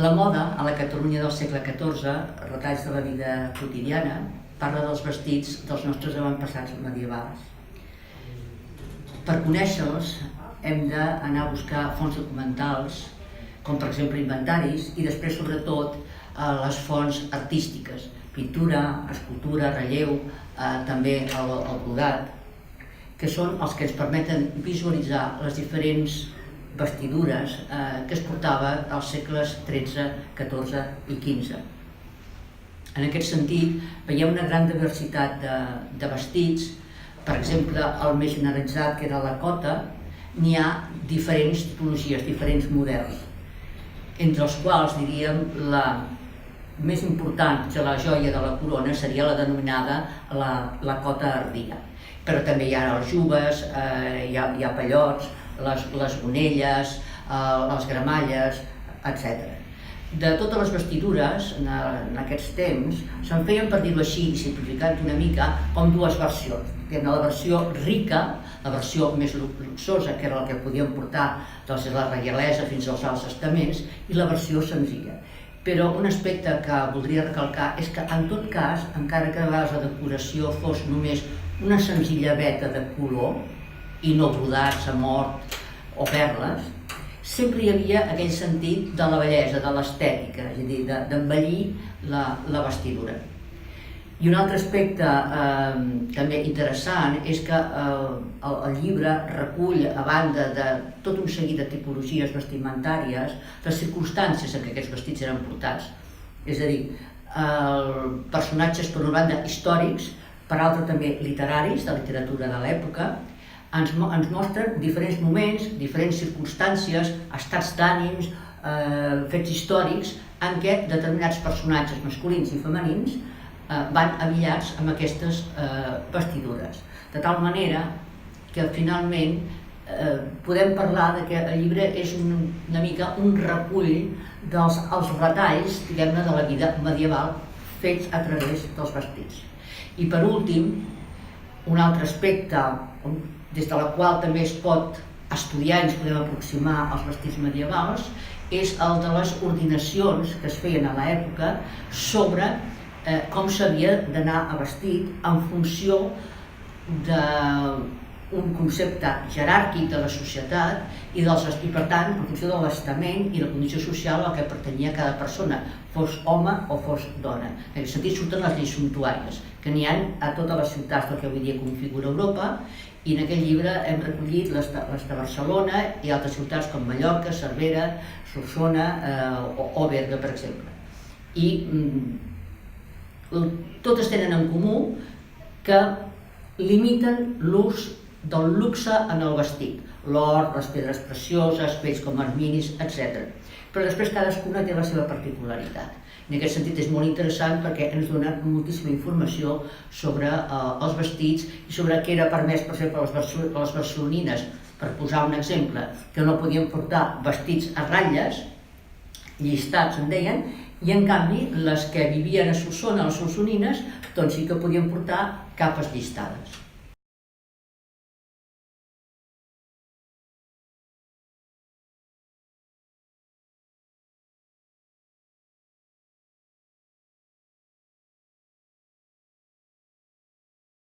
La moda, a la Catalunya del segle XIV, retalls de la vida quotidiana, parla dels vestits dels nostres avantpassats medievals. Per conèixer-los hem d'anar a buscar fonts documentals, com per exemple inventaris, i després sobretot les fonts artístiques, pintura, escultura, relleu, també el brodat, que són els que ens permeten visualitzar les diferents vestidures que es portaven als segles XIII, XIV i XV. En aquest sentit, veiem una gran diversitat de vestits. Per exemple, el més generalitzat, que era la cota, n'hi ha diferents tipologies, diferents models, entre els quals diríem la més important, potser la joia de la corona, seria la denominada la cota ardia. Però també hi ha els jubes, hi ha pallots, les gonelles, les gramalles, etc. De totes les vestidures, en aquests temps, se'n feien, per dir-ho així, simplificant una mica, com dues versions. La versió rica, la versió més luxosa, que era la que podien portar des de la reialesa fins als alts estaments, i la versió senzilla. Però un aspecte que voldria recalcar és que, en tot cas, encara que a vegades la decoració fos només una senzilla veta de color, i no brodats a mort o perles, sempre hi havia aquell sentit de la bellesa, de l'estètica, és a dir, d'embellir la vestidura. I un altre aspecte també interessant és que el llibre recull, a banda de tot un seguit de tipologies vestimentàries, les circumstàncies en què aquests vestits eren portats. És a dir, personatges, per una banda, històrics, per altra també literaris, de literatura de l'època, ens mostren diferents moments, diferents circumstàncies, estats d'ànims, fets històrics en què determinats personatges masculins i femenins van abillats amb aquestes vestidures. De tal manera que finalment podem parlar que el llibre és una mica un recull dels retalls, diguem-ne, de la vida medieval fets a través dels vestits. I per últim, un altre aspecte des de la qual també es pot estudiar i ens podem aproximar als vestits medievals és el de les ordinacions que es feien a l'època sobre com s'havia d'anar a vestit en funció d'un concepte jeràrquic de la societat i per tant en funció de l'estament i la condició social a què pertanyia cada persona, fos home o fos dona. En aquest sentit surten les lleis sumptuàries, que n'hi ha a totes les ciutats del que avui dia configura Europa, i en aquest llibre hem recollit les de Barcelona i altres ciutats com Mallorca, Cervera, Solsona o Berga, per exemple. I totes tenen en comú que limiten l'ús del luxe en el vestit, l'or, les pedres precioses, pells com arminis, etc. Però després cadascuna té la seva particularitat. En aquest sentit és molt interessant perquè ens dona moltíssima informació sobre els vestits i sobre què era permès, per exemple, les barcelonines, per posar un exemple, que no podien portar vestits a ratlles, llistats en deien, i en canvi les que vivien a Solsona, les solsonines, doncs sí que podien portar capes llistades.